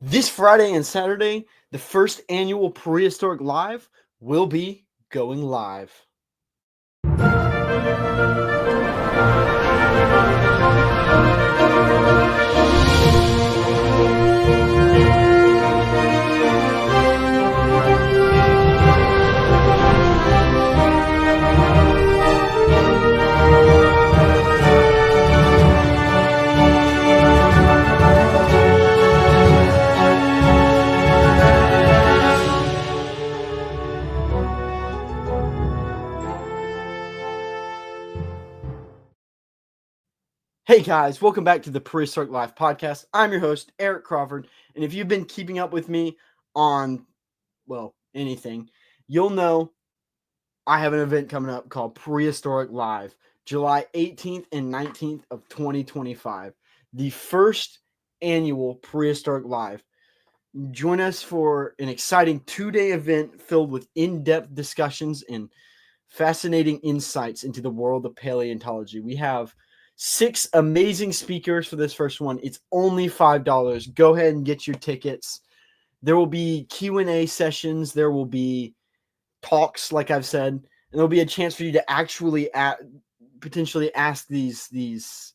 This Friday and Saturday, the first annual Prehistoric Live will be going live. Hey guys, welcome back to the Prehistoric Live podcast. I'm your host, Eric Crawford, and if you've been keeping up with me on, anything, you'll know I have an event coming up called Prehistoric Live, July 18th and 19th of 2025, the first annual Prehistoric Live. Join us for an exciting 2-day event filled with in-depth discussions and fascinating insights into the world of paleontology. We have 6 amazing speakers for this first one. It's only $5. Go ahead and get your tickets. There will be Q&A sessions. There will be talks, like I've said, and there'll be a chance for you to actually potentially ask these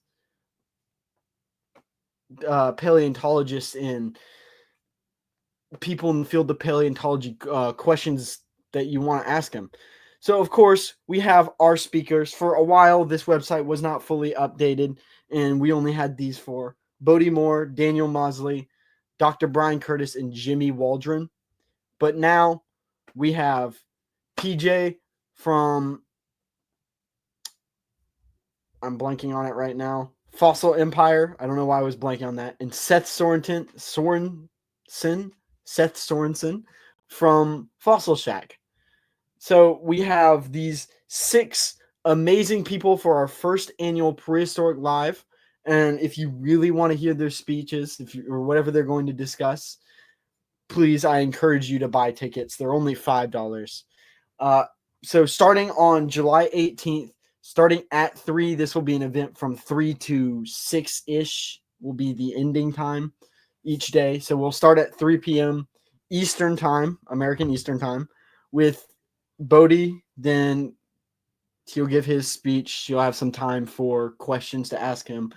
paleontologists and people in the field of paleontology questions that you want to ask them. So, of course, we have our speakers. For a while, this website was not fully updated, and we only had these 4. Bodie Moore, Daniel Mosley, Dr. Brian Curtis, and Jimmy Waldron. But now we have PJ from, I'm blanking on it right now, Fossil Empire. I don't know why I was blanking on that. And Seth Sorensen from Fossil Shack. So we have these 6 amazing people for our first annual Prehistoric Live. And if you really want to hear their speeches, or whatever they're going to discuss, please, I encourage you to buy tickets. They're only $5. So starting on July 18th, starting at 3, this will be an event from 3 to 6-ish will be the ending time each day. So we'll start at 3 p.m. Eastern time, American Eastern time, with Bodie. Then he'll give his speech. You'll have some time for questions to ask him.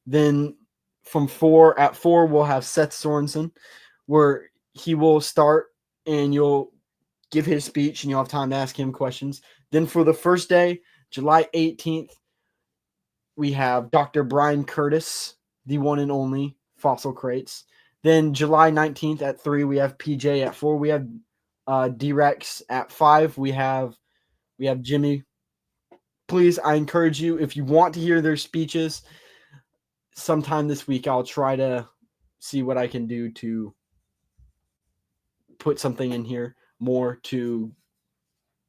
Then at 4, we'll have Seth Sorensen, where he will start and you'll give his speech and you'll have time to ask him questions. Then for the first day, July 18th, we have Dr. Brian Curtis, the one and only Fossil Crates. Then July 19th at 3, we have PJ. At 4, we have D-Rex. At 5, we have Jimmy. Please, I encourage you, if you want to hear their speeches sometime this week, I'll try to see what I can do to put something in here more to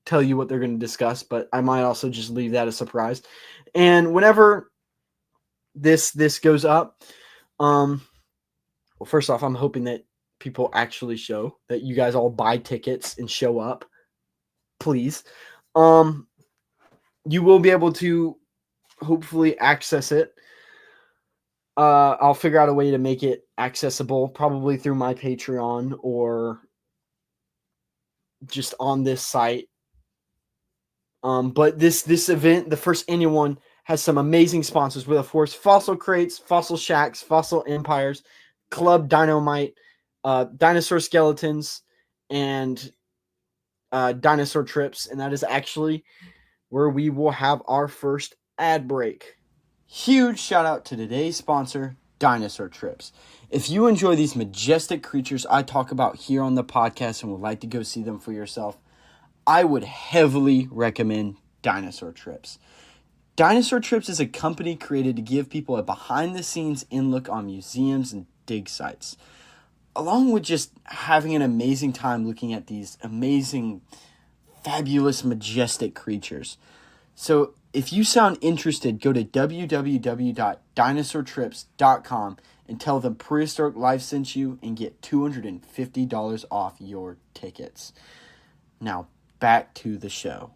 tell you what they're going to discuss, but I might also just leave that a surprise. And whenever this goes up, well, first off, I'm hoping that people actually show, that you guys all buy tickets and show up, please. You will be able to hopefully access it. I'll figure out a way to make it accessible, probably through my Patreon or just on this site. But this event, the first annual one, has some amazing sponsors with, of course, Fossil Crates, Fossil Shacks, Fossil Empires, Club Dynamite, Dinosaur Skeletons, and Dinosaur Trips. And that is actually where we will have our first ad break. Huge shout out to today's sponsor, Dinosaur Trips. If you enjoy these majestic creatures I talk about here on the podcast and would like to go see them for yourself, I would heavily recommend Dinosaur Trips. Dinosaur Trips is a company created to give people a behind-the-scenes in-look on museums and dig sites, along with just having an amazing time looking at these amazing, fabulous, majestic creatures. So if you sound interested, go to www.dinosaurtrips.com and tell them Prehistoric Live sent you and get $250 off your tickets. Now, back to the show.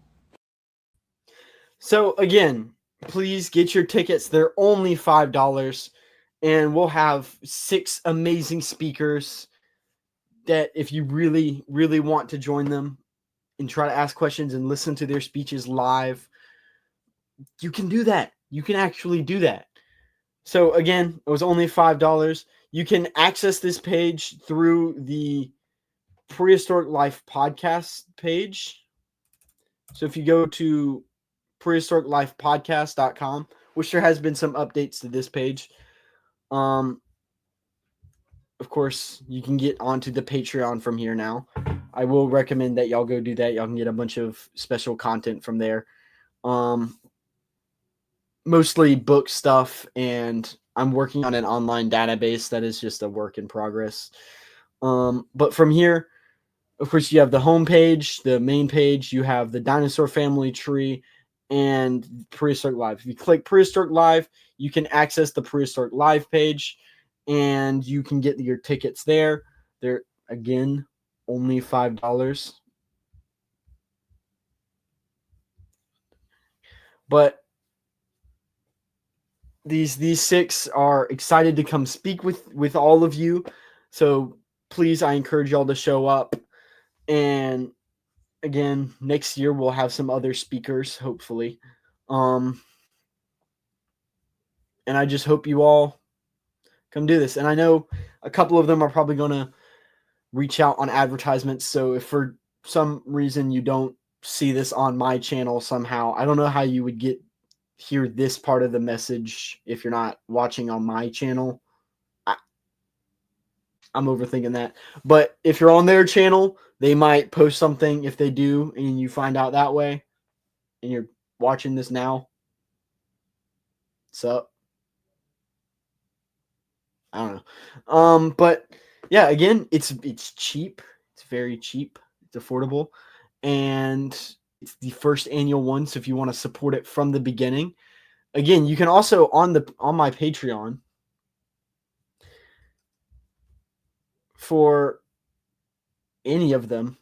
So again, please get your tickets. They're only $5, and we'll have 6 amazing speakers that if you really, really want to join them and try to ask questions and listen to their speeches live, you can do that. You can actually do that. So again, it was only $5. You can access this page through the Prehistoric Life podcast page. So if you go to prehistoriclifepodcast.com, which there has been some updates to this page, of course, you can get onto the Patreon from here now. I will recommend that y'all go do that. Y'all can get a bunch of special content from there. Mostly book stuff, and I'm working on an online database that is just a work in progress. But from here, of course, you have the home page, the main page, you have the dinosaur family tree, and Prehistoric Live. If you click Prehistoric Live, you can access the Prehistoric Live page, and you can get your tickets there. They're, again, only $5. But these six are excited to come speak with all of you. So please, I encourage y'all to show up. And again, next year we'll have some other speakers, hopefully. And I just hope you all come do this. And I know a couple of them are probably going to reach out on advertisements. So if for some reason you don't see this on my channel somehow, I don't know how you would hear this part of the message if you're not watching on my channel. I'm overthinking that. But if you're on their channel, they might post something. If they do, and you find out that way, and you're watching this now, so I don't know. But yeah, again, it's cheap. It's very cheap. It's affordable, and it's the first annual one. So if you want to support it from the beginning, again, you can also on my Patreon for any of them,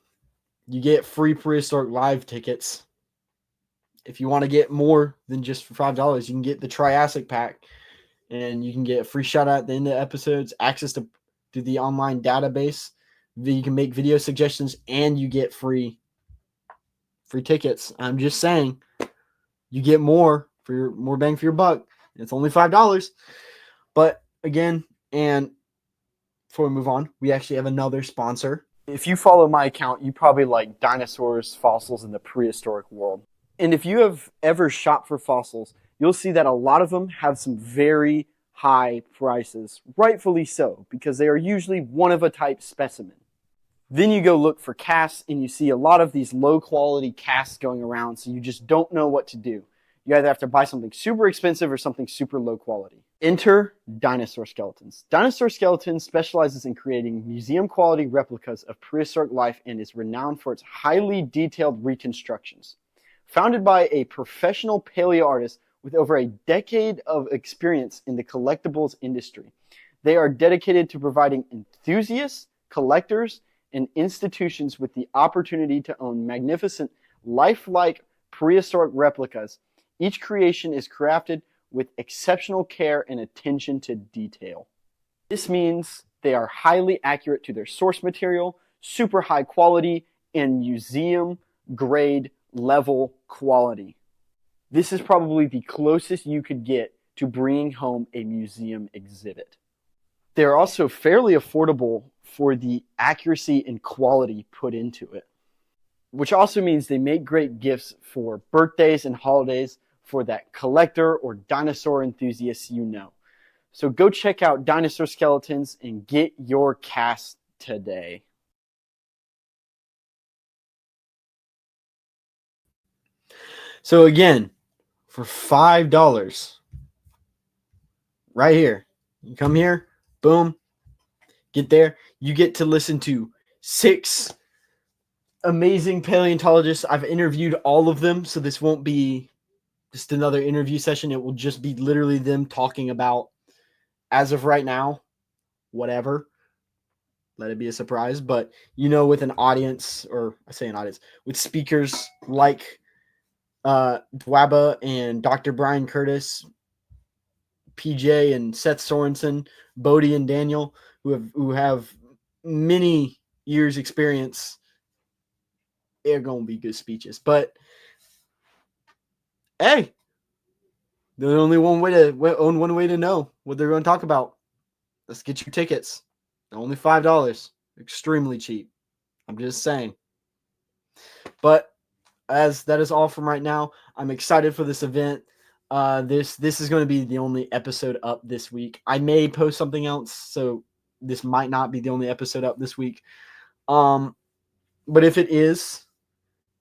you get free Prehistoric Live tickets. If you want to get more than just for $5, you can get the Triassic pack, and you can get a free shout out at the end of the episodes, access to the online database. You can make video suggestions, and you get free tickets. I'm just saying, you get more bang for your buck. It's only $5. But again, and before we move on, we actually have another sponsor. If you follow my account, you probably like dinosaurs, fossils, in the prehistoric world. And if you have ever shopped for fossils, you'll see that a lot of them have some very high prices, rightfully so, because they are usually one-of-a-type specimen. Then you go look for casts, and you see a lot of these low-quality casts going around, so you just don't know what to do. You either have to buy something super expensive or something super low quality. Enter Dinosaur Skeletons. Dinosaur Skeletons specializes in creating museum-quality replicas of prehistoric life and is renowned for its highly detailed reconstructions. Founded by a professional paleo artist with over a decade of experience in the collectibles industry, they are dedicated to providing enthusiasts, collectors, and institutions with the opportunity to own magnificent, lifelike prehistoric replicas. Each creation is crafted with exceptional care and attention to detail. This means they are highly accurate to their source material, super high quality, and museum grade level quality. This is probably the closest you could get to bringing home a museum exhibit. They're also fairly affordable for the accuracy and quality put into it, which also means they make great gifts for birthdays and holidays for that collector or dinosaur enthusiast you know. So go check out Dinosaur Skeletons and get your cast today. So again, for $5, right here, you come here, boom, get there. You get to listen to 6 amazing paleontologists. I've interviewed all of them, so this won't be just another interview session. It will just be literally them talking about, as of right now, whatever. Let it be a surprise. But, with an audience, or I say an audience, with speakers like Dwaba and Dr. Brian Curtis, PJ and Seth Sorensen, Bodie and Daniel, who have many years experience, they're gonna be good speeches. But hey, there's only one way to know what they're going to talk about. Let's get your tickets. They're only $5, extremely cheap. I'm just saying. But as that is all from right now, I'm excited for this event. This is going to be the only episode up this week. I may post something else, so this might not be the only episode up this week. But if it is,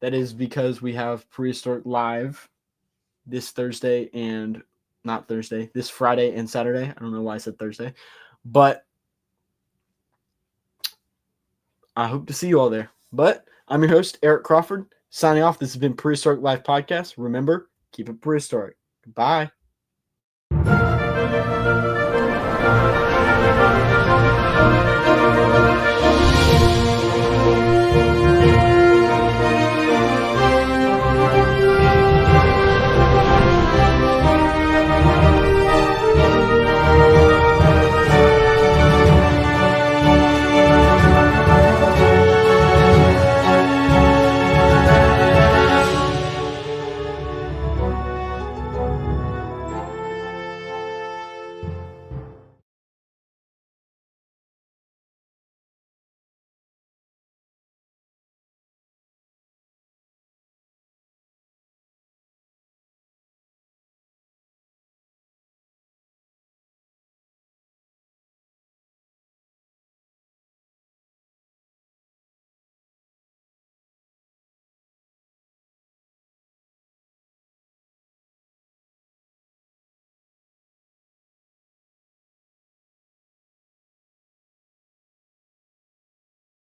that is because we have Prehistoric Live this Thursday and not Thursday, this Friday and Saturday. I don't know why I said Thursday, but I hope to see you all there. But I'm your host, Eric Crawford, signing off. This has been Prehistoric Live Podcast. Remember, keep it prehistoric. Bye.